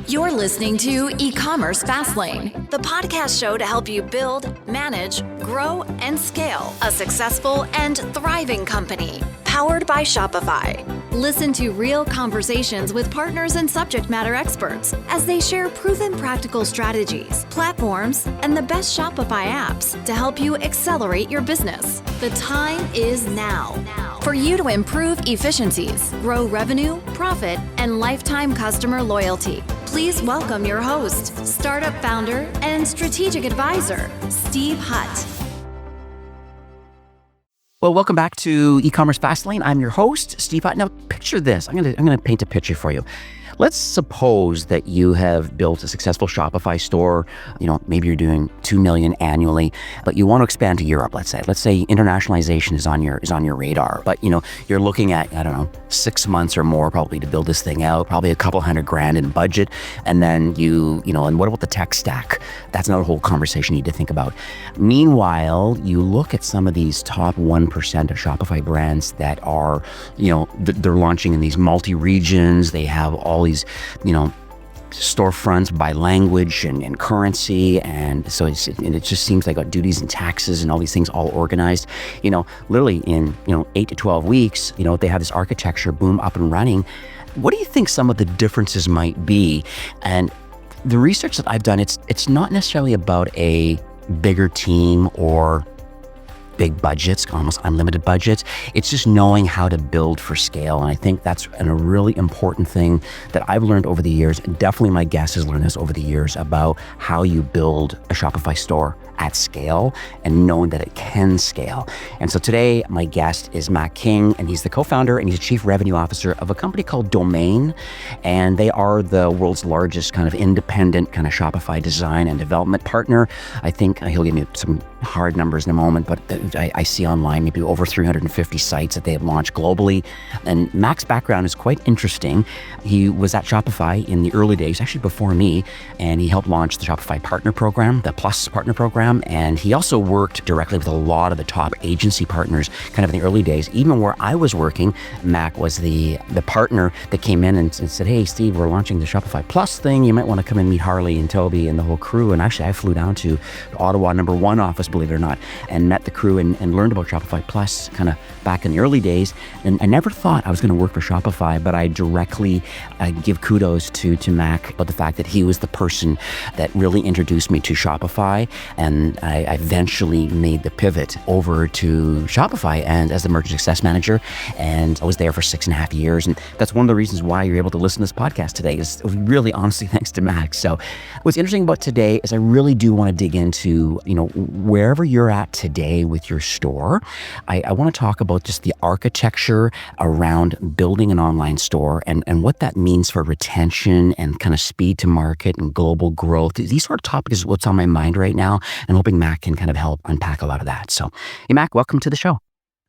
You're listening to E-commerce Fastlane, the podcast show to help you build, manage, grow, and scale a successful and thriving company, powered by Shopify. Listen to real conversations with partners and subject matter experts as they share proven practical strategies, platforms, and the best Shopify apps to help you accelerate your business. The time is now for you to improve efficiencies, grow revenue, profit, and lifetime customer loyalty. Please welcome your host, startup founder and strategic advisor, Steve Hutt. Well, welcome back to E-commerce Fastlane. I'm your host, Steve Hutt. Now, picture this. I'm gonna paint a picture for you. Let's suppose that you have built a successful Shopify store. Maybe you're doing $2 million annually, but you want to expand to Europe. Let's say internationalization is on your radar. But you're looking at 6 months or more probably to build this thing out. Probably a couple $100,000 in budget, and then and what about the tech stack? That's another whole conversation you need to think about. Meanwhile, you look at some of these top 1% of Shopify brands that are, they're launching in these multi-regions. They have all these, storefronts by language and currency. And so it just seems like duties and taxes and all these things all organized, literally in, 8 to 12 weeks, they have this architecture boom up and running. What do you think some of the differences might be? And the research that I've done, it's not necessarily about a bigger team or big budgets, almost unlimited budgets. It's just knowing how to build for scale. And I think that's a really important thing that I've learned over the years. And definitely my guest has learned this over the years about how you build a Shopify store at scale and knowing that it can scale. And so today, my guest is Matt King, and he's the co-founder and he's the chief revenue officer of a company called Domain. And they are the world's largest kind of independent kind of Shopify design and development partner. I think he'll give me some hard numbers in a moment, but I see online maybe over 350 sites that they have launched globally. And Mac's background is quite interesting. He was at Shopify in the early days, actually before me, and he helped launch the Shopify Partner Program, the Plus Partner Program. And he also worked directly with a lot of the top agency partners kind of in the early days. Even where I was working, Mac was the partner that came in and said, "Hey, Steve, we're launching the Shopify Plus thing. You might want to come and meet Harley and Toby and the whole crew." And actually, I flew down to Ottawa #1 office, believe it or not, and met the crew and learned about Shopify Plus kind of back in the early days. And I never thought I was going to work for Shopify, but I directly give kudos to Mac about the fact that he was the person that really introduced me to Shopify. And I eventually made the pivot over to Shopify and as the merchant success manager. And I was there for 6.5 years. And that's one of the reasons why you're able to listen to this podcast today is really honestly thanks to Mac. So what's interesting about today is I really do want to dig into, wherever you're at today with your store. I want to talk about just the architecture around building an online store and what that means for retention and kind of speed to market and global growth. These sort of topics is what's on my mind right now. I'm hoping Mac can kind of help unpack a lot of that. So, hey, Mac, welcome to the show.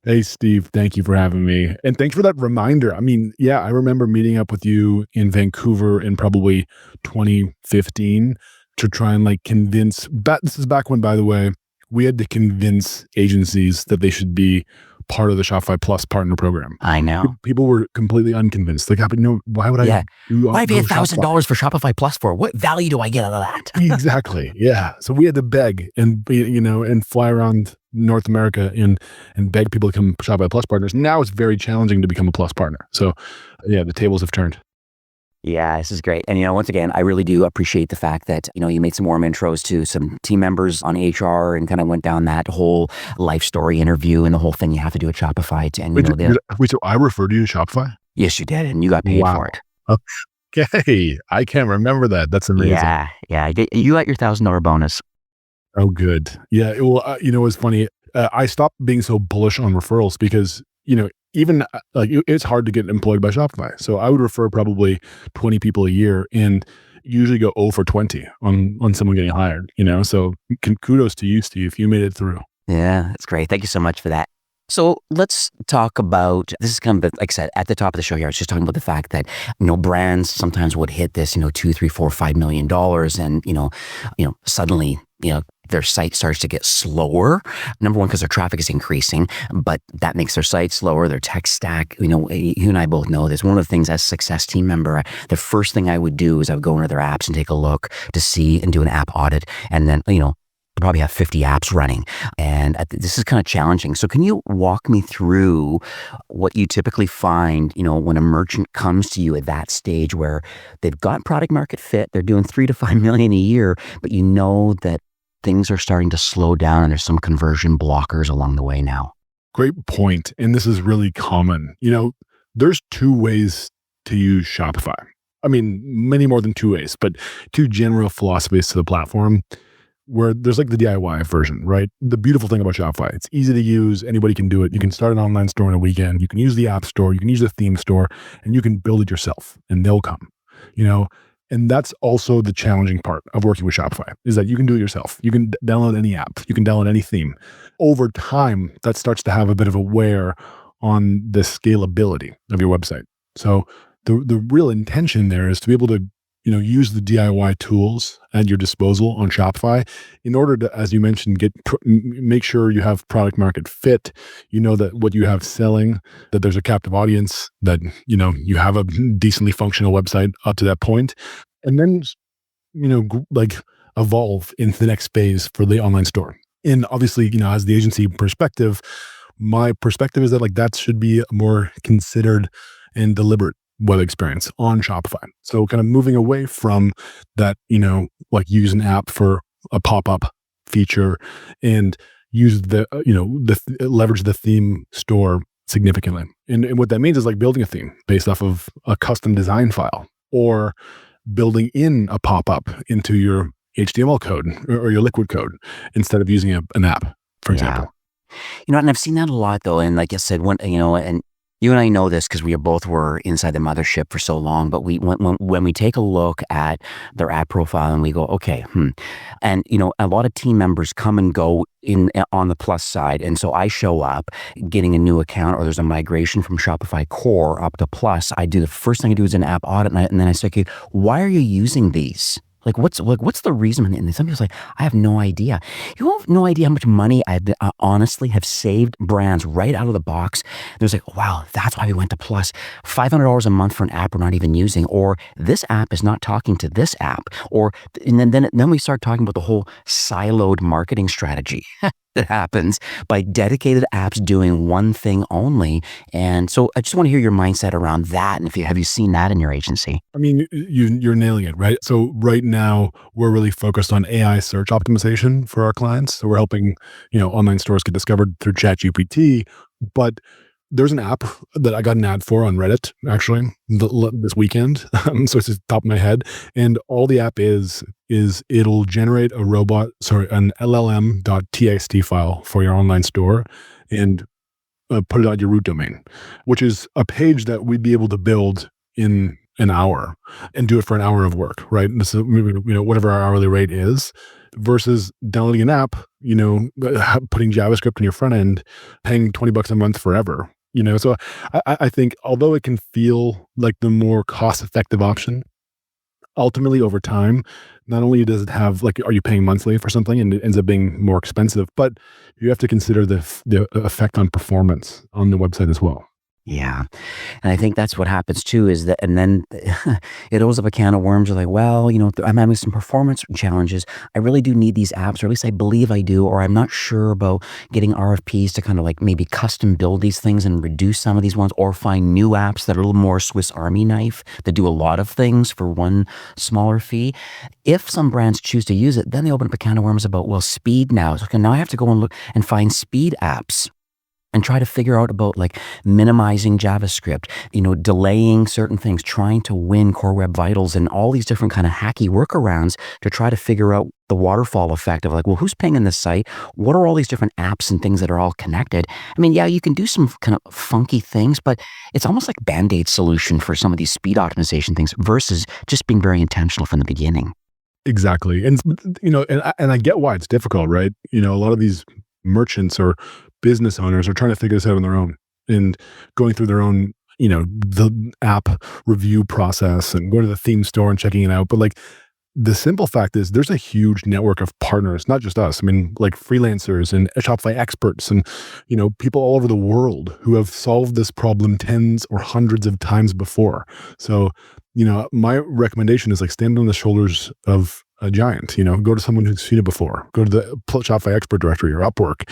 Hey, Steve, thank you for having me. And thanks for that reminder. I mean, yeah, I remember meeting up with you in Vancouver in probably 2015 to try and convince, this is back when, by the way, we had to convince agencies that they should be part of the Shopify Plus partner program. I know. People were completely unconvinced. Why would I? Why pay $1,000 for Shopify Plus for? What value do I get out of that? Exactly. Yeah. So we had to beg and fly around North America and beg people to become Shopify Plus partners. Now it's very challenging to become a Plus partner. So yeah, the tables have turned. Yeah, this is great. And, once again, I really do appreciate the fact that, you made some warm intros to some team members on HR and kind of went down that whole life story interview and the whole thing you have to do at Shopify. Wait, so I referred you to Shopify? Yes, you did. And you got paid for it. Okay. I can't remember that. That's amazing. Yeah. You got your $1,000 bonus. Oh, good. Yeah. Well, it's funny. I stopped being so bullish on referrals because, even it's hard to get employed by Shopify. So I would refer probably 20 people a year and usually go 0 for 20 on someone getting hired, So kudos to you, Steve. You made it through. Yeah, that's great. Thank you so much for that. So let's talk about, this is kind of, like I said, at the top of the show here, I was just talking about the fact that, brands sometimes would hit this, $2, $3, $4, $5 million and, suddenly their site starts to get slower. Number one, because their traffic is increasing, but that makes their site slower, their tech stack. You and I both know this. One of the things as a success team member, the first thing I would do is I would go into their apps and take a look to see and do an app audit. And then, they probably have 50 apps running. And this is kind of challenging. So can you walk me through what you typically find, when a merchant comes to you at that stage where they've got product market fit, they're doing 3 to 5 million a year, but that things are starting to slow down and there's some conversion blockers along the way now? Great point. And this is really common. There's 2 ways to use Shopify. I mean, many more than 2 ways, but 2 general philosophies to the platform, where there's like the DIY version, right? The beautiful thing about Shopify, it's easy to use. Anybody can do it. You can start an online store in a weekend. You can use the app store. You can use the theme store, and you can build it yourself, and they'll come, And that's also the challenging part of working with Shopify, is that you can do it yourself. You can download any app. You can download any theme. Over time, that starts to have a bit of a wear on the scalability of your website. So the real intention there is to be able to use the DIY tools at your disposal on Shopify in order to, as you mentioned, make sure you have product market fit, that what you have selling, that there's a captive audience, that, you have a decently functional website up to that point, and then, evolve into the next phase for the online store. And obviously, as the agency perspective, my perspective is that that should be a more considered and deliberate web experience on Shopify. So kind of moving away from that, use an app for a pop-up feature and use leverage the theme store significantly. And what that means is building a theme based off of a custom design file, or building in a pop-up into your HTML code or your liquid code instead of using an app, for example. And I've seen that a lot though. And like I said, and you and I know this because we were inside the mothership for so long, but when we take a look at their ad profile and we go, okay, and a lot of team members come and go on the plus side. And so I show up getting a new account, or there's a migration from Shopify core up to plus. The first thing I do is an app audit, and then I say, okay, why are you using these? What's the reason? And some people's I have no idea. You have no idea how much money I honestly have saved brands right out of the box. There's wow, that's why we went to plus. $500 a month for an app we're not even using, or this app is not talking to this app, and then we start talking about the whole siloed marketing strategy that happens by dedicated apps doing one thing only. And so I just want to hear your mindset around that. And have you seen that in your agency? I mean, you're nailing it, right? So right now we're really focused on AI search optimization for our clients. So we're helping, online stores get discovered through ChatGPT, but there's an app that I got an ad for on Reddit, actually, this weekend. So it's just top of my head. And all the app is it'll generate an LLM.txt file for your online store and put it on your root domain, which is a page that we'd be able to build in an hour and do it for an hour of work, right? This is, whatever our hourly rate is, versus downloading an app, putting JavaScript in your front end, paying $20 a month forever. So I think although it can feel like the more cost-effective option, ultimately over time, not only does it have are you paying monthly for something and it ends up being more expensive, but you have to consider the effect on performance on the website as well. Yeah. And I think that's what happens too, is that, and then it opens up a can of worms. You're well, I'm having some performance challenges. I really do need these apps, or at least I believe I do, or I'm not sure about getting RFPs to kind of maybe custom build these things and reduce some of these ones, or find new apps that are a little more Swiss Army knife that do a lot of things for one smaller fee. If some brands choose to use it, then they open up a can of worms about, speed now. So okay, now I have to go and look and find speed apps and try to figure out about minimizing JavaScript, delaying certain things, trying to win Core Web Vitals, and all these different kind of hacky workarounds to try to figure out the waterfall effect of who's paying in this site? What are all these different apps and things that are all connected? I mean, yeah, you can do some kind of funky things, but it's almost like Band-Aid solution for some of these speed optimization things versus just being very intentional from the beginning. Exactly. And, and I get why it's difficult, right? A lot of these merchants or business owners are trying to figure this out on their own and going through their own, the app review process and going to the theme store and checking it out. But the simple fact is there's a huge network of partners, not just us. I mean, like freelancers and Shopify experts and, people all over the world who have solved this problem tens or hundreds of times before. So, my recommendation is like stand on the shoulders of a giant, go to someone who's seen it before, go to the Shopify expert directory or Upwork,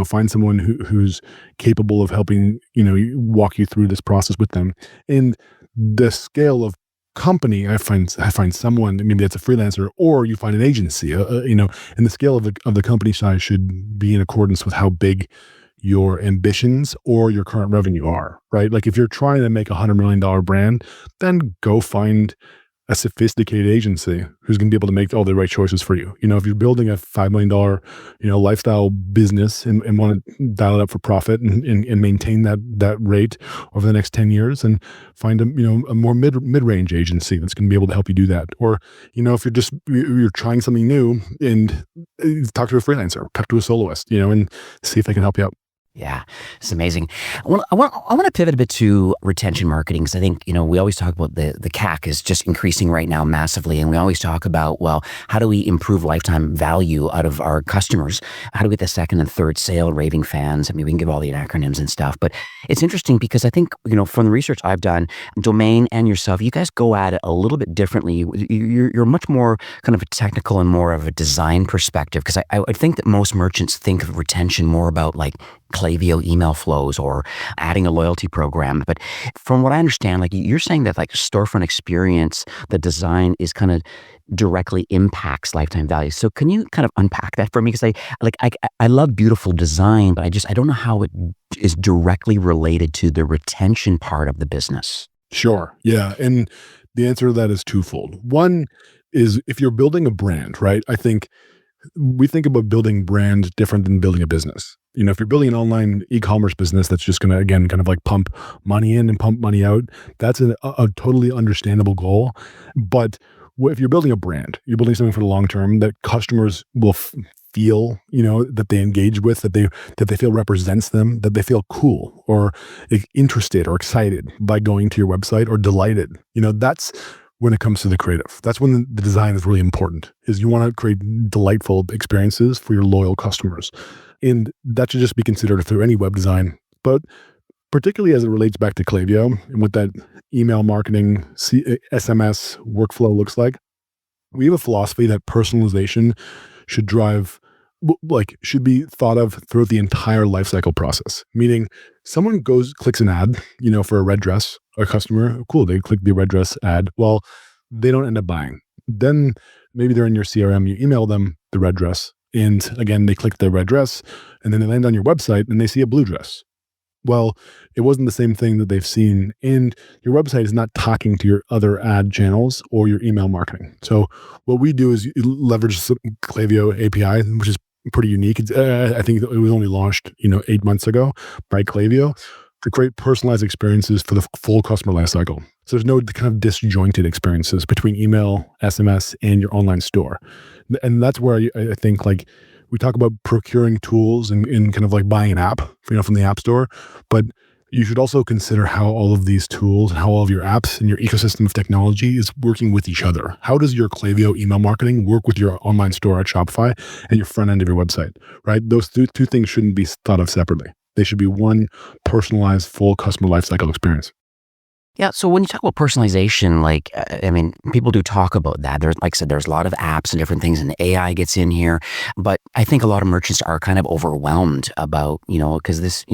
find someone who's capable of helping, walk you through this process with them. And the scale of company, I find someone, maybe that's a freelancer, or you find an agency, and the scale of the company size should be in accordance with how big your ambitions or your current revenue are, right? Like if you're trying to make $100 million brand, then go find a sophisticated agency who's going to be able to make all the right choices for you. If you're building a $5 million, lifestyle business and want to dial it up for profit and maintain that rate over the next 10 years, and find a more mid-range agency that's going to be able to help you do that. Or, if you're trying something new, and talk to a freelancer, talk to a soloist, and see if they can help you out. Yeah, it's amazing. I want to pivot a bit to retention marketing, because I think, we always talk about the CAC is just increasing right now massively. And we always talk about, well, how do we improve lifetime value out of our customers? How do we get the second and third sale, raving fans? I mean, we can give all the acronyms and stuff, but it's interesting because I think, from the research I've done, Domain and yourself, you guys go at it a little bit differently. You're much more kind of a technical and more of a design perspective, because I would think that most merchants think of retention more about like Klaviyo email flows or adding a loyalty program. But from what I understand, like you're saying that like storefront experience, the design is kind of directly impacts lifetime value. So can you kind of unpack that for me? Because I love beautiful design, but I don't know how it is directly related to the retention part of the business. Sure. Yeah. And the answer to that is twofold. One is if you're building a brand, right? I think we think about building brand different than building a business. If you're building an online e-commerce business that's just going to, again, kind of like pump money in and pump money out, that's a totally understandable goal. But if you're building a brand, you're building something for the long term that customers will feel, that they engage with, that they feel represents them, that they feel cool or interested or excited by going to your website or delighted. That's when it comes to the creative. That's when the design is really important, is you want to create delightful experiences for your loyal customers. And that should just be considered through any web design, but particularly as it relates back to Klaviyo and what that email marketing SMS workflow looks like. We have a philosophy that personalization should should be thought of throughout the entire lifecycle process. Meaning someone clicks an ad, for a red dress, a customer, cool, they click the red dress ad. Well, they don't end up buying. Then maybe they're in your CRM, you email them the red dress. And again, they click the red dress and then they land on your website and they see a blue dress. Well, it wasn't the same thing that they've seen, and your website is not talking to your other ad channels or your email marketing. So what we do is leverage Klaviyo API, which is pretty unique. I think it was only launched, 8 months ago by Klaviyo to create personalized experiences for the full customer lifecycle. So there's no kind of disjointed experiences between email, SMS, and your online store. And that's where I think like we talk about procuring tools and kind of like buying an app, from the app store, but you should also consider how all of these tools and how all of your apps and your ecosystem of technology is working with each other. How does your Klaviyo email marketing work with your online store at Shopify and your front end of your website, right? Those two things shouldn't be thought of separately. They should be one personalized, full customer lifecycle experience. Yeah. So when you talk about personalization, people do talk about that. There's, like I said, there's a lot of apps and different things, and AI gets in here. But I think a lot of merchants are kind of overwhelmed about, because this,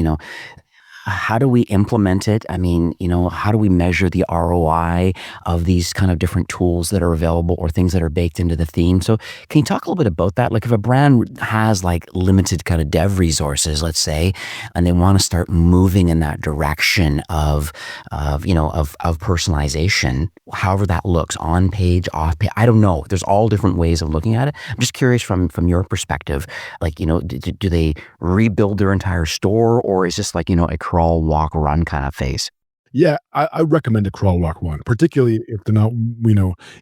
how do we implement it? I mean, how do we measure the ROI of these kind of different tools that are available or things that are baked into the theme? So can you talk a little bit about that? Like if a brand has like limited kind of dev resources, let's say, and they want to start moving in that direction of personalization, however that looks, on page, off page, I don't know. There's all different ways of looking at it. I'm just curious from your perspective, like, do they rebuild their entire store, or is this like, a crawl, walk, run kind of phase? Yeah, I recommend a crawl, walk, run, particularly if they're not,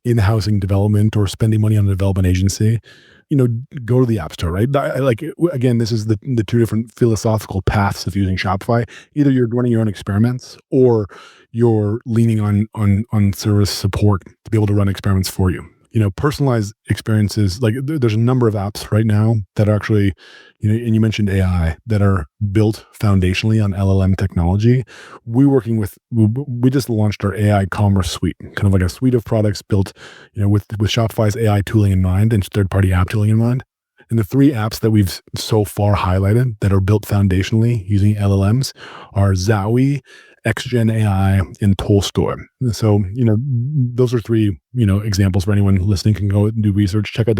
in-housing development or spending money on a development agency. Go to the App Store, right? Again, this is the two different philosophical paths of using Shopify. Either you're running your own experiments, or you're leaning on service support to be able to run experiments for you. personalized experiences, like there's a number of apps right now that are actually, and you mentioned AI, that are built foundationally on LLM technology. We just launched our AI commerce suite, kind of like a suite of products built, with Shopify's AI tooling in mind and third-party app tooling in mind. And the three apps that we've so far highlighted that are built foundationally using LLMs are Zowie, XGen AI, and Tolstoy. So, those are three, examples for anyone listening can go and do research, check out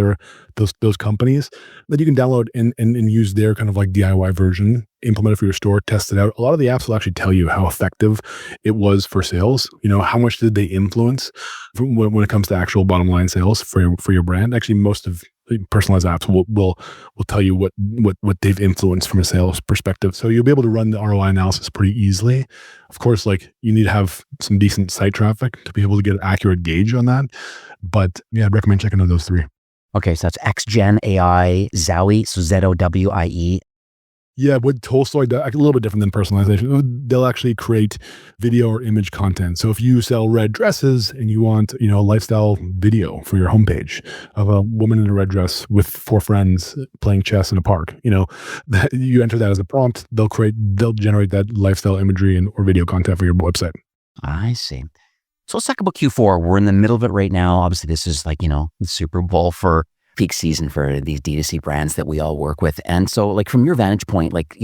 those companies that you can download and use their kind of like DIY version, implement it for your store, test it out. A lot of the apps will actually tell you how effective it was for sales. How much did they influence when it comes to actual bottom line sales for your brand. Actually, most of personalized apps will tell you what they've influenced from a sales perspective. So you'll be able to run the ROI analysis pretty easily. Of course, like you need to have some decent site traffic to be able to get an accurate gauge on that. But yeah, I'd recommend checking out those three. Okay, so that's XGen AI, Zowie, so Zowie. Yeah, what Tolstoy does, a little bit different than personalization. They'll actually create video or image content. So if you sell red dresses and you want, a lifestyle video for your homepage of a woman in a red dress with 4 friends playing chess in a park, that you enter that as a prompt, they'll generate that lifestyle imagery or video content for your website. I see. So let's talk about Q4. We're in the middle of it right now. Obviously, this is like, the Super Bowl for peak season for these D2C brands that we all work with. And so like from your vantage point, like,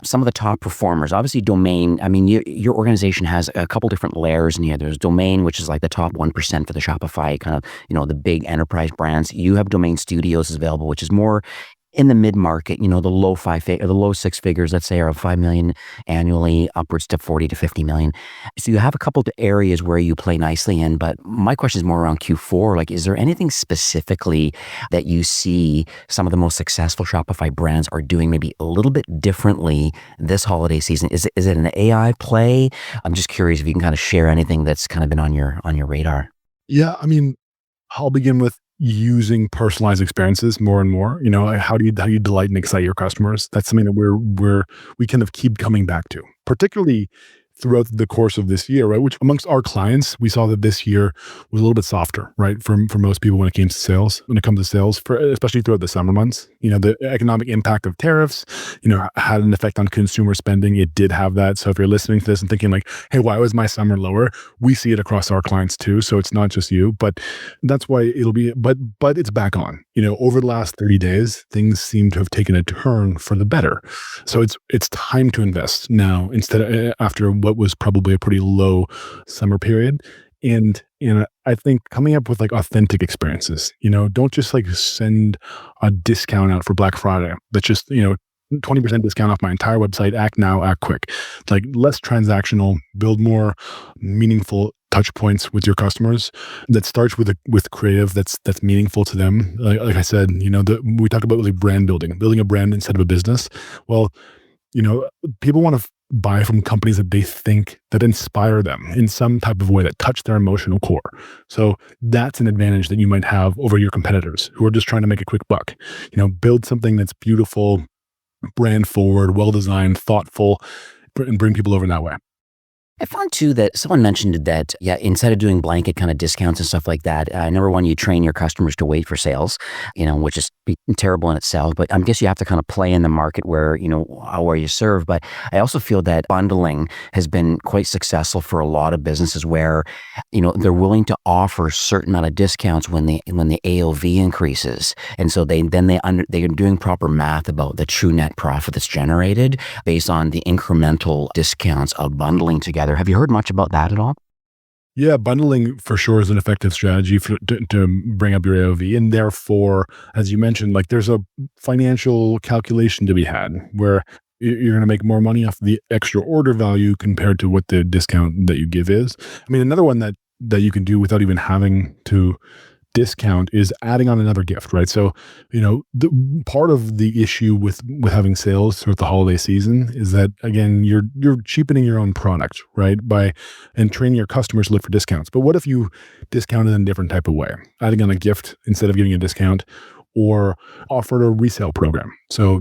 some of the top performers, obviously domain, I mean, your organization has a couple different layers in here. There's domain, which is like the top 1% for the Shopify kind of, the big enterprise brands. You have Domain Studios is available, which is more in the mid-market, the low 6 figures, let's say, are 5 million annually, upwards to 40 to 50 million. So you have a couple of areas where you play nicely in, but my question is more around Q4. Like, is there anything specifically that you see some of the most successful Shopify brands are doing maybe a little bit differently this holiday season? Is it an AI play? I'm just curious if you can kind of share anything that's kind of been on your radar. Yeah, I mean, I'll begin with using personalized experiences more and more. How do you delight and excite your customers? That's something that we kind of keep coming back to, particularly throughout the course of this year, right? Which amongst our clients, we saw that this year was a little bit softer, right? For most people when it comes to sales, especially throughout the summer months. The economic impact of tariffs, had an effect on consumer spending. It did have that. So if you're listening to this and thinking like, hey, why was my summer lower? We see it across our clients too. So it's not just you, but that's why but it's back on. Over the last 30 days, things seem to have taken a turn for the better. So it's time to invest now after what was probably a pretty low summer period. And I think coming up with like authentic experiences, don't just like send a discount out for Black Friday. That's just, 20% discount off my entire website. Act now, act quick. Like less transactional, build more meaningful touch points with your customers that starts with creative that's meaningful to them. Like I said, we talked about like building a brand instead of a business. Well, people want to buy from companies that they think that inspire them in some type of way that touch their emotional core. So that's an advantage that you might have over your competitors who are just trying to make a quick buck. Build something that's beautiful, brand forward, well-designed, thoughtful, and bring people over that way. I found too that someone mentioned that, instead of doing blanket kind of discounts and stuff like that, number one, you train your customers to wait for sales, which is terrible in itself. But I guess you have to kind of play in the market where you serve. But I also feel that bundling has been quite successful for a lot of businesses where, they're willing to offer a certain amount of discounts when the AOV increases. And so they're doing proper math about the true net profit that's generated based on the incremental discounts of bundling together. Have you heard much about that at all? Yeah, bundling for sure is an effective strategy to bring up your AOV. And therefore, as you mentioned, like there's a financial calculation to be had where you're going to make more money off the extra order value compared to what the discount that you give is. I mean, another one that you can do without even having to discount is adding on another gift, right? So, the part of the issue with having sales throughout the holiday season is that, again, you're cheapening your own product, right? And training your customers to look for discounts. But what if you discounted in a different type of way? Adding on a gift instead of giving a discount, or offered a resale program. So,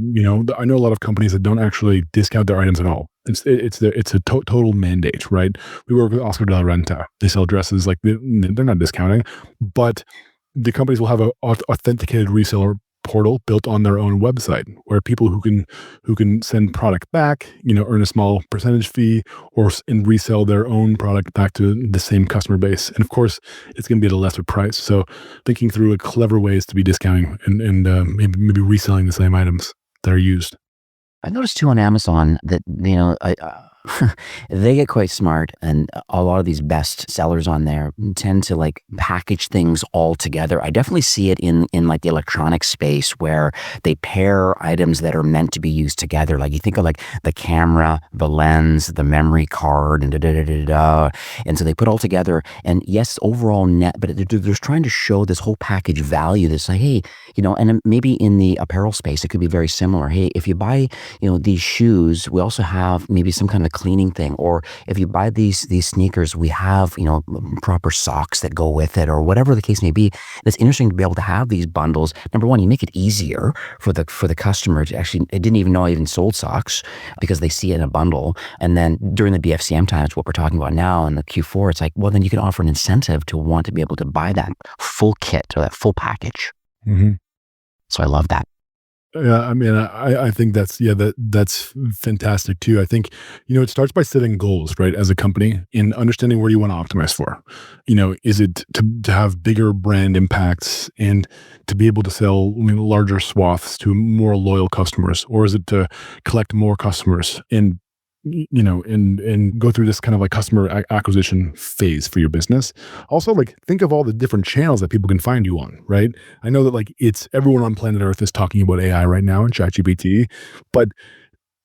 I know a lot of companies that don't actually discount their items at all. It's a total mandate, right? We work with Oscar de la Renta. They sell dresses, like they're not discounting, but the companies will have a authenticated reseller portal built on their own website where people who can send product back, earn a small percentage fee and resell their own product back to the same customer base. And of course, it's going to be at a lesser price. So thinking through clever ways to be discounting and maybe reselling the same items that are used. I noticed too on Amazon that, they get quite smart, and a lot of these best sellers on there tend to package things all together. I definitely see it in the electronic space where they pair items that are meant to be used together. Like you think of the camera, the lens, the memory card, and and so they put all together. And yes, overall net, but they're trying to show this whole package value. That's like, hey, and maybe in the apparel space, it could be very similar. Hey, if you buy, these shoes, we also have maybe some kind of cleaning thing, or if you buy these sneakers, we have proper socks that go with it, or whatever the case may be. It's interesting to be able to have these bundles. Number one, you make it easier for the customer to actually, I didn't even know I even sold socks because they see it in a bundle. And then during the BFCM times, what we're talking about now in the Q4, it's like, well, then you can offer an incentive to want to be able to buy that full kit or that full package. Mm-hmm. So I love that. Yeah, I mean, I think that's fantastic too. I think, it starts by setting goals, right? As a company, in understanding where you want to optimize for. Is it to have bigger brand impacts and to be able to sell larger swaths to more loyal customers, or is it to collect more customers and and go through this kind of customer acquisition phase for your business? Also, think of all the different channels that people can find you on, right? I know that it's everyone on planet Earth is talking about AI right now and ChatGPT, but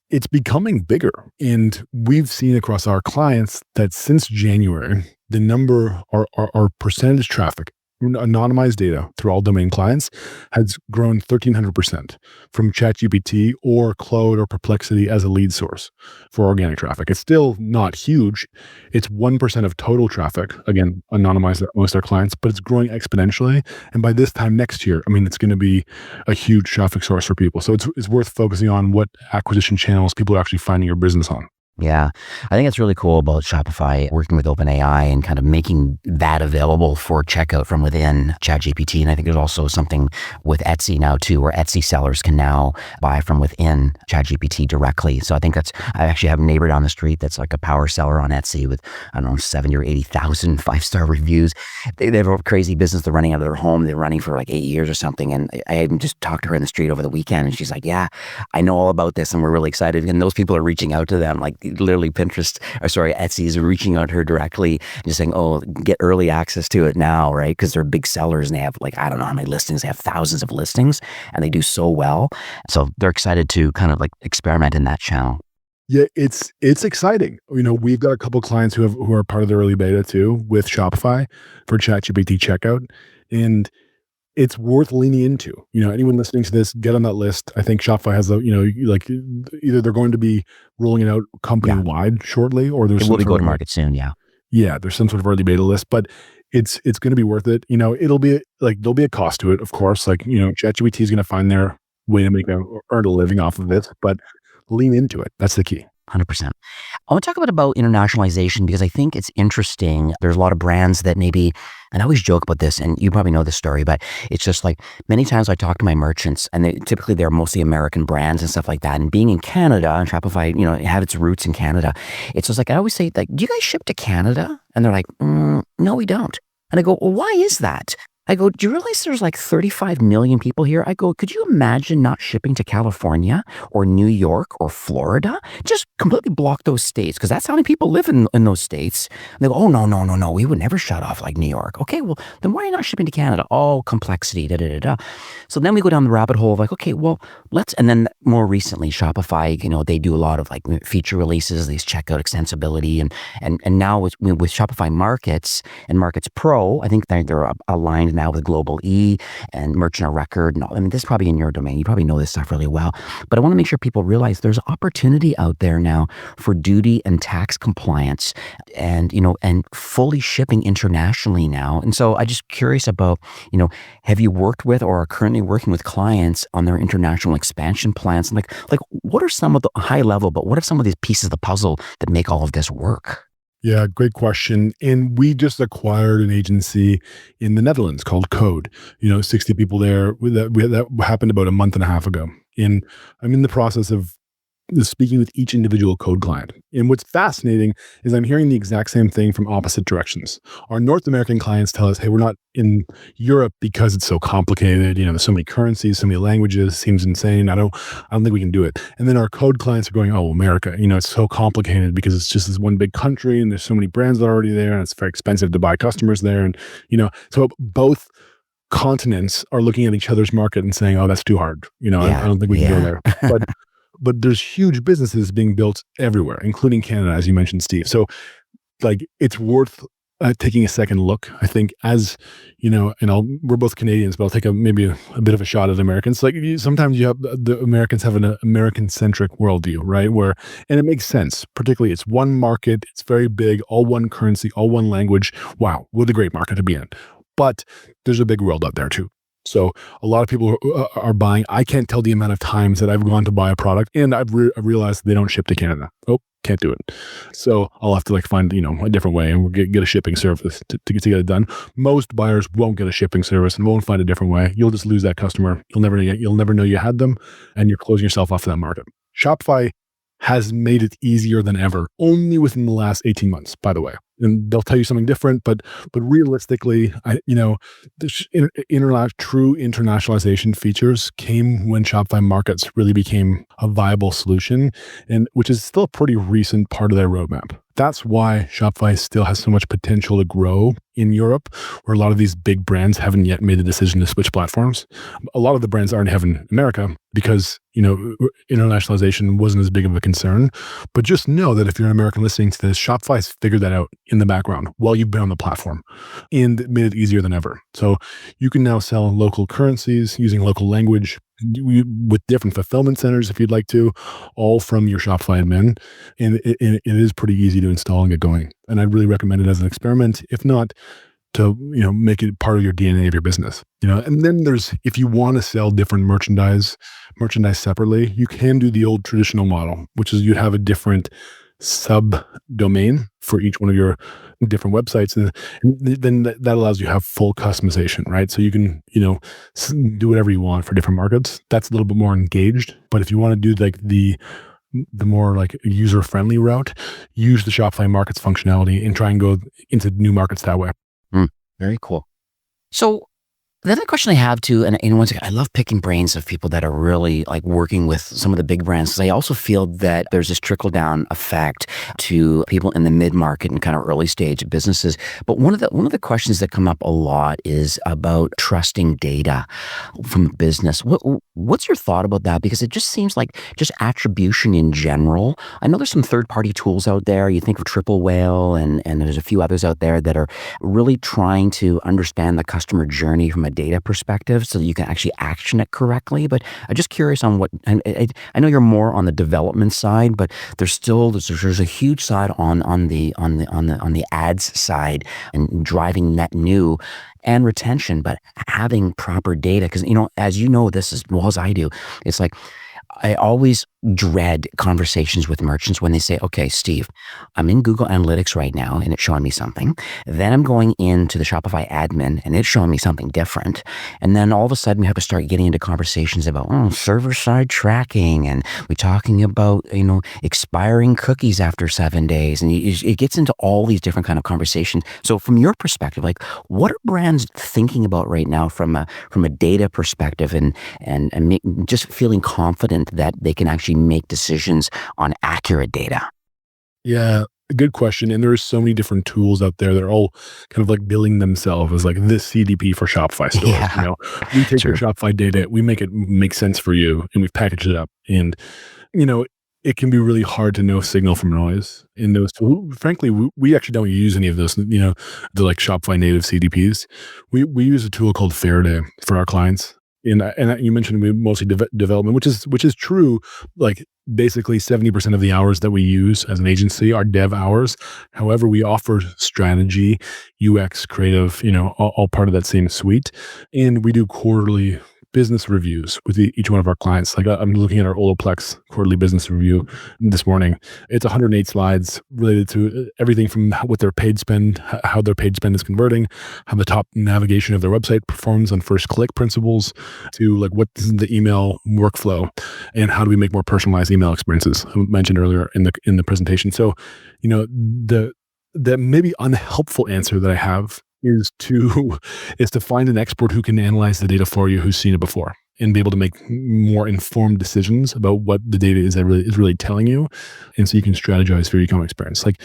it's becoming bigger. And we've seen across our clients that since January, the number, our percentage traffic, anonymized data through all domain clients has grown 1,300% from ChatGPT or Claude or Perplexity as a lead source for organic traffic. It's still not huge. It's 1% of total traffic, again, anonymized at most of our clients, but it's growing exponentially. And by this time next year, it's going to be a huge traffic source for people. So it's worth focusing on what acquisition channels people are actually finding your business on. Yeah, I think it's really cool about Shopify working with OpenAI and kind of making that available for checkout from within ChatGPT. And I think there's also something with Etsy now too, where Etsy sellers can now buy from within ChatGPT directly. So I think I actually have a neighbor down the street that's like a power seller on Etsy with, 70 or 80,000 5-star reviews. They have a crazy business. They're running out of their home. They're running for 8 years or something. And I just talked to her in the street over the weekend, and she's like, yeah, I know all about this, and we're really excited. And those people are reaching out to them, literally Etsy is reaching out to her directly, just saying, oh, get early access to it now, right? Because they're big sellers and they have I don't know how many listings. They have thousands of listings and they do so well. So they're excited to kind of experiment in that channel. Yeah, it's exciting. We've got a couple clients who are part of the early beta too with Shopify for ChatGPT checkout, and it's worth leaning into. Anyone listening to this, get on that list. I think Shopify has either they're going to be rolling it out company wide shortly, or there's it will be go to market soon. Yeah, there's some sort of early beta list, but it's going to be worth it. It'll be there'll be a cost to it, of course. ChatGPT is going to find their way to earn a living off of this, but lean into it. That's the key. 100%. I want to talk about internationalization because I think it's interesting. There's a lot of brands that maybe, and I always joke about this, and you probably know this story, but it's just many times I talk to my merchants, and they're mostly American brands and stuff like that. And being in Canada, and Shopify, it had its roots in Canada. It's just I always say, do you guys ship to Canada? And they're like, no, we don't. And I go, well, why is that? I go, do you realize there's 35 million people here? I go, could you imagine not shipping to California or New York or Florida? Just completely block those states, because that's how many people live in those states. And they go, oh, no, we would never shut off New York. Okay, well, then why are you not shipping to Canada? Oh, complexity, So then we go down the rabbit hole of okay, well, and then more recently, Shopify, they do a lot of feature releases, these checkout extensibility, and now with Shopify Markets and Markets Pro, I think they're aligned now with Global E and Merchant of Record. And all. This is probably in your domain. You probably know this stuff really well. But I want to make sure people realize there's opportunity out there now for duty and tax compliance and fully shipping internationally now. And so I'm just curious about, have you worked with or are currently working with clients on their international expansion plans? What are some of the high level, but what are some of these pieces of the puzzle that make all of this work? Yeah, great question. And we just acquired an agency in the Netherlands called Code. 60 people there. That happened about a month and a half ago. And I'm in the process of speaking with each individual code client. And what's fascinating is I'm hearing the exact same thing from opposite directions. Our North American clients tell us, hey, we're not in Europe because it's so complicated. There's so many currencies, so many languages, seems insane. I don't think we can do it. And then our code clients are going, oh, America, it's so complicated because it's just this one big country and there's so many brands already there and it's very expensive to buy customers there. And, so both continents are looking at each other's market and saying, oh, that's too hard. I don't think we can go there. But there's huge businesses being built everywhere, including Canada, as you mentioned, Steve. So it's worth taking a second look. I think and we're both Canadians, but I'll take maybe a bit of a shot at Americans. Sometimes you have the Americans have an American-centric worldview, right? And it makes sense. Particularly, it's one market, it's very big, all one currency, all one language. Wow, what a great market to be in. But there's a big world out there too. So a lot of people are buying. I can't tell the amount of times that I've gone to buy a product and I've realized they don't ship to Canada. Oh, can't do it. So I'll have to find, a different way and we'll get a shipping service to get it done. Most buyers won't get a shipping service and won't find a different way. You'll just lose that customer. You'll never know you had them and you're closing yourself off to that market. Shopify has made it easier than ever, only within the last 18 months, by the way. And they'll tell you something different, but realistically, true internationalization features came when Shopify Markets really became a viable solution, and which is still a pretty recent part of their roadmap. That's why Shopify still has so much potential to grow in Europe, where a lot of these big brands haven't yet made the decision to switch platforms. A lot of the brands aren't having America because, internationalization wasn't as big of a concern. But just know that if you're an American listening to this, Shopify's figured that out in the background while you've been on the platform and made it easier than ever. So you can now sell local currencies using local language with different fulfillment centers if you'd like to, all from your Shopify admin. And it is pretty easy to install and get going. And I'd really recommend it as an experiment, if not to, make it part of your DNA of your business. And then if you want to sell different merchandise separately, you can do the old traditional model, which is you'd have a different subdomain for each one of your different websites. And then that allows you to have full customization, right? So you can, do whatever you want for different markets. That's a little bit more engaged. But if you want to do the more user-friendly route, use the Shopify Markets functionality and try and go into new markets that way. Very cool. So the other question I have too, and once again, I love picking brains of people that are really working with some of the big brands, because I also feel that there's this trickle down effect to people in the mid market and kind of early stage businesses. But one of the questions that come up a lot is about trusting data from a business. What's your thought about that? Because it just seems like just attribution in general. I know there's some third party tools out there. You think of Triple Whale and there's a few others out there that are really trying to understand the customer journey from a data perspective so that you can actually action it correctly. But I'm just curious on what, I know you're more on the development side, but there's a huge side on the ads side and driving net new and retention, but having proper data. Because, as you know this as well as I do, it's I always dread conversations with merchants when they say, okay, Steve, I'm in Google Analytics right now and it's showing me something. Then I'm going into the Shopify admin and it's showing me something different. And then all of a sudden we have to start getting into conversations about server-side tracking, and we're talking about, expiring cookies after 7 days. And it gets into all these different kind of conversations. So from your perspective, what are brands thinking about right now from a data perspective and just feeling confident that they can actually make decisions on accurate data? Yeah, good question. And there's so many different tools out there that are all kind of billing themselves as this CDP for Shopify stores. Yeah, we take your Shopify data, we make it make sense for you, and we've packaged it up. And it can be really hard to know signal from noise in those tools. Frankly, we actually don't use any of those, the Shopify native CDPs. We use a tool called Faraday for our clients. And you mentioned we mostly development, which is true. Basically 70% of the hours that we use as an agency are dev hours. However, we offer strategy, UX, creative, all part of that same suite. And we do quarterly business reviews with each one of our clients. Like I'm looking at our Olaplex quarterly business review this morning. It's 108 slides related to everything from what their paid spend, how their paid spend is converting, how the top navigation of their website performs on first click principles, to like what is the email workflow and how do we make more personalized email experiences. I mentioned earlier in the presentation. So, the maybe unhelpful answer that I have is to find an expert who can analyze the data for you, who's seen it before, and be able to make more informed decisions about what the data is really telling you, and so you can strategize for your e-commerce experience. Like,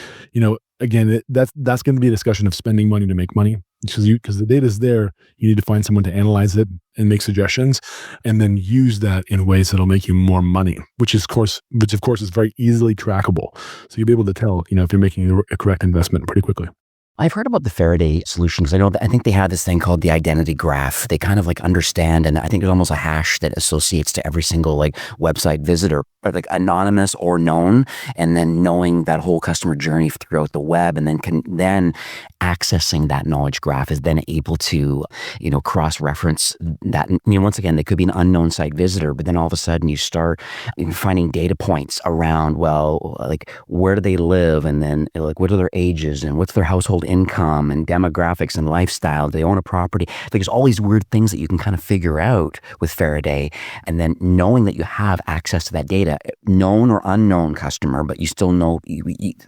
again, that's going to be a discussion of spending money to make money, because the data is there. You need to find someone to analyze it and make suggestions, and then use that in ways that'll make you more money, which of course is very easily trackable. So you'll be able to tell, if you're making a correct investment pretty quickly. I've heard about the Faraday solution because I think they have this thing called the identity graph. They kind of like understand, and I think there's almost a hash that associates to every single like website visitor, or like anonymous or known, and then knowing that whole customer journey throughout the web, and then accessing that knowledge graph is then able to, cross-reference that. Once again, they could be an unknown site visitor, but then all of a sudden you start finding data points around, well, like where do they live, and then like what are their ages, and what's their household income and demographics and lifestyle. Do they own a property? Like, there's all these weird things that you can kind of figure out with Faraday, and then knowing that you have access to that data, known or unknown customer, but you still know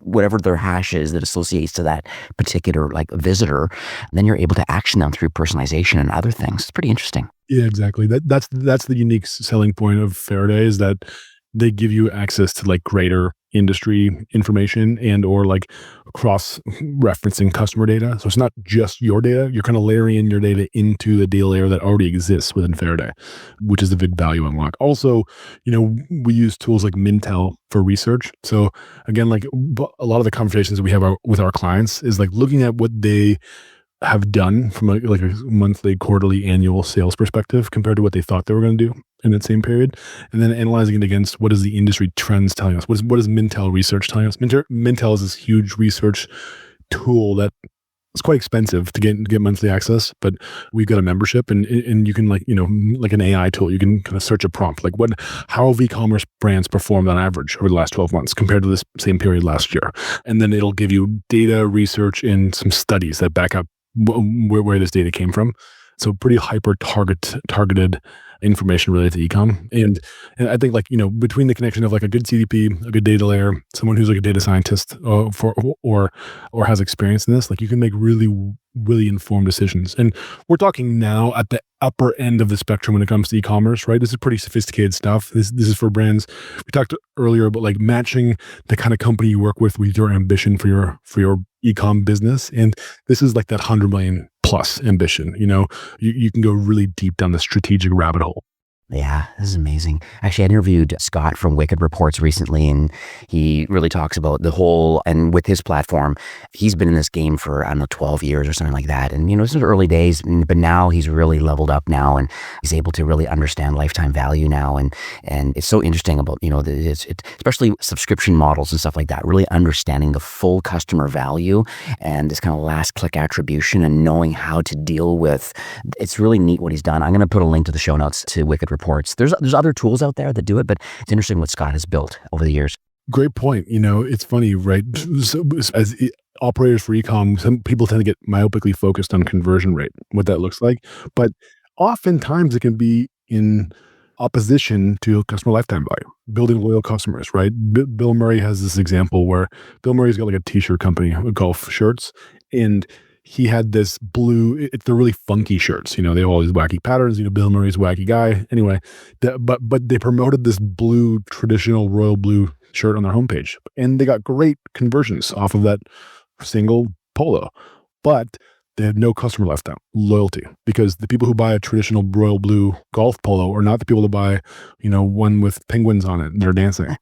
whatever their hash is that associates to that particular like visitor, then you're able to action them through personalization and other things. It's pretty interesting. Yeah, exactly. That's the unique selling point of Faraday, is that they give you access to like greater industry information and or like cross-referencing customer data. So it's not just your data. You're kind of layering in your data into the data layer that already exists within Faraday, which is the big value unlock. Also, we use tools like Mintel for research. So again, like a lot of the conversations that we have with our clients is like looking at what they have done from a monthly, quarterly, annual sales perspective compared to what they thought they were going to do in that same period, and then analyzing it against what is the industry trends telling us. What is Mintel research telling us? Mintel is this huge research tool that is quite expensive to get monthly access, but we've got a membership, and you can like an AI tool. You can kind of search a prompt like how have e-commerce brands performed on average over the last 12 months compared to this same period last year, and then it'll give you data, research, and some studies that back up where this data came from. So pretty hyper targeted information related to e-com. And I think between the connection of like a good CDP, a good data layer, someone who's like a data scientist or has experience in this, like you can make really, really informed decisions. And we're talking now at the upper end of the spectrum when it comes to e-commerce, right? This is pretty sophisticated stuff. This is for brands. We talked earlier about like matching the kind of company you work with your ambition for your e-com business. And this is like that 100 million plus ambition. You can go really deep down the strategic rabbit hole. Yeah, this is amazing. Actually, I interviewed Scott from Wicked Reports recently, and he really talks about the whole, and with his platform, he's been in this game for, 12 years or something like that. And, this is early days, but now he's really leveled up now, and he's able to really understand lifetime value now. And it's so interesting about, especially subscription models and stuff like that, really understanding the full customer value and this kind of last click attribution and knowing how to deal with. It's really neat what he's done. I'm going to put a link to the show notes to Wicked Reports. There's other tools out there that do it, but it's interesting what Scott has built over the years. Great point. It's funny, right? So, as operators for e-com, some people tend to get myopically focused on conversion rate, what that looks like. But oftentimes it can be in opposition to customer lifetime value, building loyal customers, right? Bill Murray has this example where Bill Murray's got like a t-shirt company, golf shirts, and he had this blue, they're really funky shirts, they have all these wacky patterns, Bill Murray's a wacky guy. Anyway, but they promoted this blue, traditional royal blue shirt on their homepage, and they got great conversions off of that single polo, but they had no customer lifetime loyalty, because the people who buy a traditional royal blue golf polo are not the people that buy, one with penguins on it and they're dancing.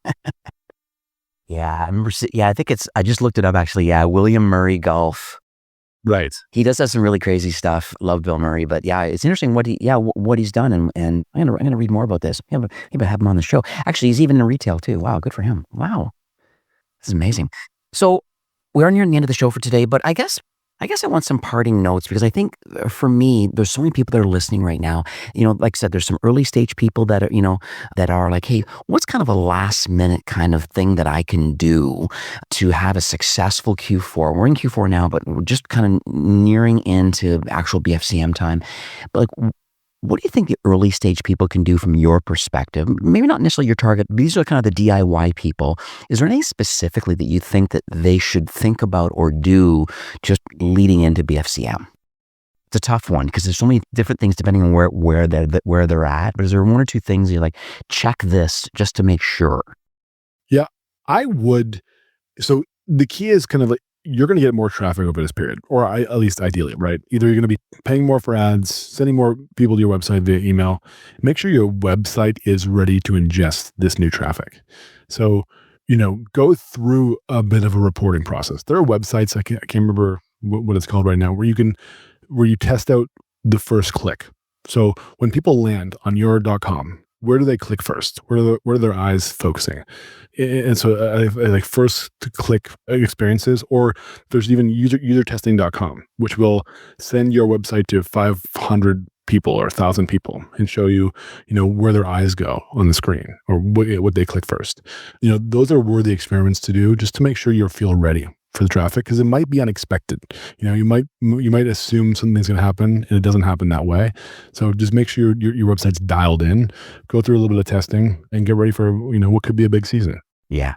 Yeah, I remember. Yeah, I think I just looked it up actually. Yeah, William Murray Golf. Right. He does have some really crazy stuff. Love Bill Murray, but yeah, it's interesting what he's done, and I'm gonna read more about this. Maybe have him on the show. Actually, he's even in retail too. Wow, good for him. Wow, this is amazing. So we are nearing the end of the show for today, but I guess I guess I want some parting notes because I think for me, there's so many people that are listening right now. Like I said, there's some early stage people that are, that are like, hey, what's kind of a last minute kind of thing that I can do to have a successful Q4? We're in Q4 now, but we're just kind of nearing into actual BFCM time. But like, what do you think the early stage people can do from your perspective? Maybe not necessarily your target. These are kind of the DIY people. Is there anything specifically that you think that they should think about or do just leading into BFCM? It's a tough one because there's so many different things depending on where they're at. But is there one or two things you're like, check this just to make sure? Yeah, I would. So the key is kind of like, you're going to get more traffic over this period, or at least ideally, right? Either you're going to be paying more for ads, sending more people to your website via email. Make sure your website is ready to ingest this new traffic. So, go through a bit of a reporting process. There are websites, I can't remember what it's called right now, where you test out the first click. So when people land on your.com, where do they click first? Where are their eyes focusing? And so I like first click experiences, or there's even usertesting.com, which will send your website to 500 people or 1,000 people and show you, where their eyes go on the screen or what they click first. Those are worthy experiments to do just to make sure you feel ready for the traffic, because it might be unexpected. You might assume something's going to happen and it doesn't happen that way. So just make sure your website's dialed in, go through a little bit of testing, and get ready for what could be a big season. Yeah,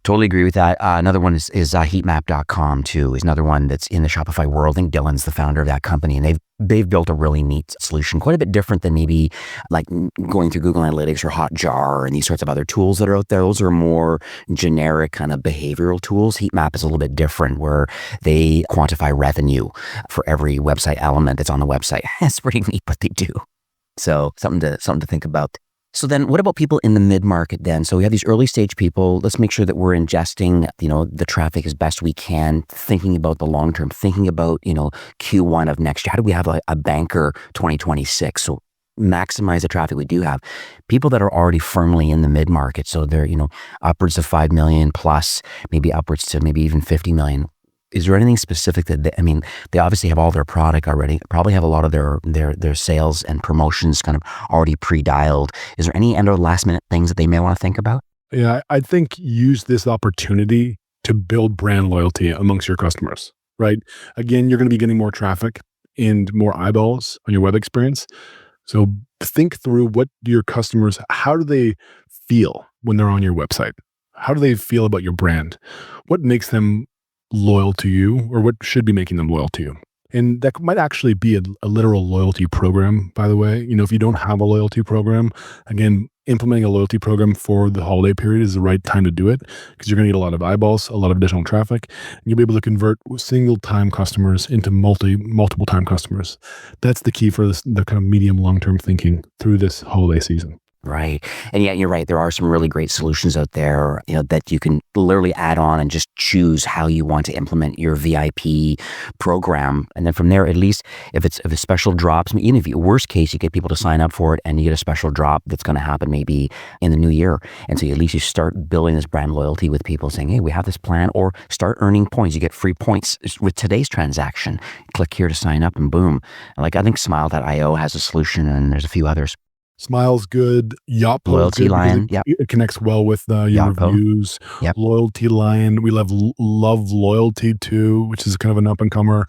totally agree with that. Another one is heatmap.com too. Is another one that's in the Shopify world. I think Dylan's the founder of that company, and they've built a really neat solution, quite a bit different than maybe like going through Google Analytics or Hotjar and these sorts of other tools that are out there. Those are more generic kind of behavioral tools. Heatmap is a little bit different, where they quantify revenue for every website element that's on the website. It's pretty neat what they do. So something to think about. So then what about people in the mid-market then? So we have these early stage people. Let's make sure that we're ingesting, the traffic as best we can, thinking about the long term, thinking about, Q1 of next year. How do we have a banker 2026? So maximize the traffic we do have. People that are already firmly in the mid-market. So they're, upwards of 5 million plus, maybe upwards to maybe even 50 million. Is there anything specific that they obviously have all their product already, probably have a lot of their sales and promotions kind of already pre-dialed. Is there any end or last minute things that they may want to think about? Yeah, I think use this opportunity to build brand loyalty amongst your customers, right? Again, you're going to be getting more traffic and more eyeballs on your web experience. So think through what your customers, how do they feel when they're on your website? How do they feel about your brand? What makes them loyal to you, or what should be making them loyal to you? And that might actually be a literal loyalty program, by the way. If you don't have a loyalty program, again, implementing a loyalty program for the holiday period is the right time to do it, because you're going to get a lot of eyeballs, a lot of additional traffic, and you'll be able to convert single-time customers into multiple-time customers. That's the key for the kind of medium, long-term thinking through this holiday season. Right. And yeah, you're right. There are some really great solutions out there, that you can literally add on and just choose how you want to implement your VIP program. And then from there, at least if a special drops, even if worst case, you get people to sign up for it and you get a special drop that's going to happen maybe in the new year. And so at least you start building this brand loyalty with people saying, hey, we have this plan, or start earning points. You get free points with today's transaction. Click here to sign up and boom. Like I think Smile.io has a solution, and there's a few others. Smile's good. Yotpo Loyalty Lion. Yep. It connects well with your reviews. Yep. Loyalty Lion. We love Loyalty too, which is kind of an up and comer.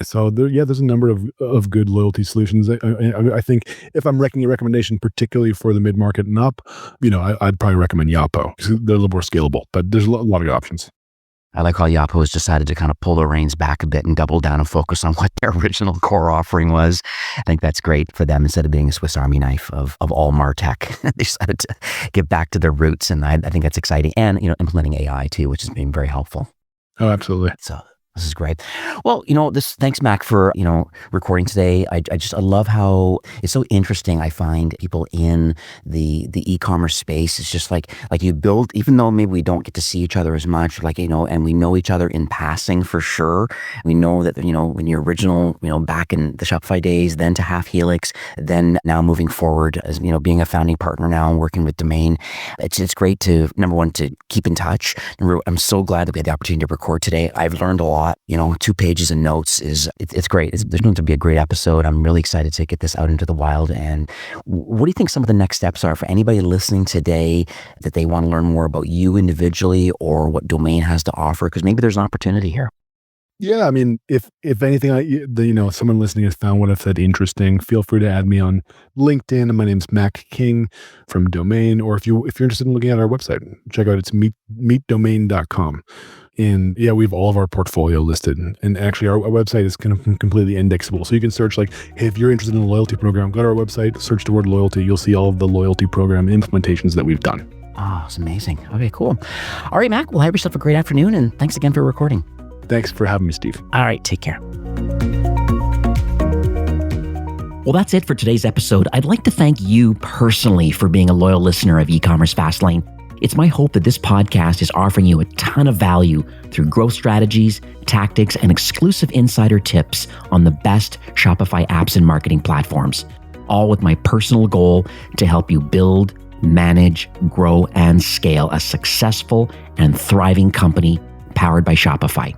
So there's a number of good loyalty solutions. I think if I'm making a recommendation, particularly for the mid market and up, I'd probably recommend Yotpo because they're a little more scalable. But there's a lot of good options. I like how Yotpo has decided to kind of pull the reins back a bit and double down and focus on what their original core offering was. I think that's great for them. Instead of being a Swiss Army knife of all MarTech, they decided to get back to their roots. And I think that's exciting. And, implementing AI too, which has been very helpful. Oh, absolutely. So this is great. Well, thanks, Mac, for, recording today. I love how it's so interesting. I find people in the e-commerce space. It's just like you build, even though maybe we don't get to see each other as much, and we know each other in passing for sure. We know that, when your original, back in the Shopify days, then to Half Helix, then now moving forward as, being a founding partner now and working with Domain. It's great to, number one, to keep in touch. I'm so glad that we had the opportunity to record today. I've learned a lot. lot. 2 pages of notes it's great. There's going to be a great episode. I'm really excited to get this out into the wild. And what do you think some of the next steps are for anybody listening today that they want to learn more about you individually or what Domain has to offer? Because maybe there's an opportunity here. Yeah, I mean, if anything, someone listening has found what I've said interesting, feel free to add me on LinkedIn. My name's Mac King from Domain, or if you're interested in looking at our website, check out it's meetdomain.com. And yeah, we have all of our portfolio listed, and actually our website is kind of completely indexable. So you can search hey, if you're interested in a loyalty program, go to our website, search the word loyalty. You'll see all of the loyalty program implementations that we've done. Oh, it's amazing. Okay, cool. All right, Mac, well, have yourself a great afternoon, and thanks again for recording. Thanks for having me, Steve. All right, take care. Well, that's it for today's episode. I'd like to thank you personally for being a loyal listener of E-commerce Fastlane. It's my hope that this podcast is offering you a ton of value through growth strategies, tactics, and exclusive insider tips on the best Shopify apps and marketing platforms, all with my personal goal to help you build, manage, grow, and scale a successful and thriving company powered by Shopify.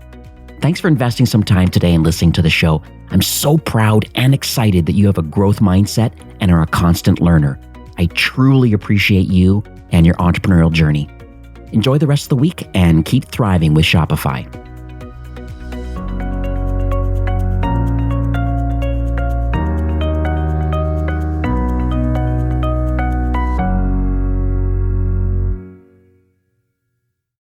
Thanks for investing some time today and listening to the show. I'm so proud and excited that you have a growth mindset and are a constant learner. I truly appreciate you and your entrepreneurial journey. Enjoy the rest of the week and keep thriving with Shopify.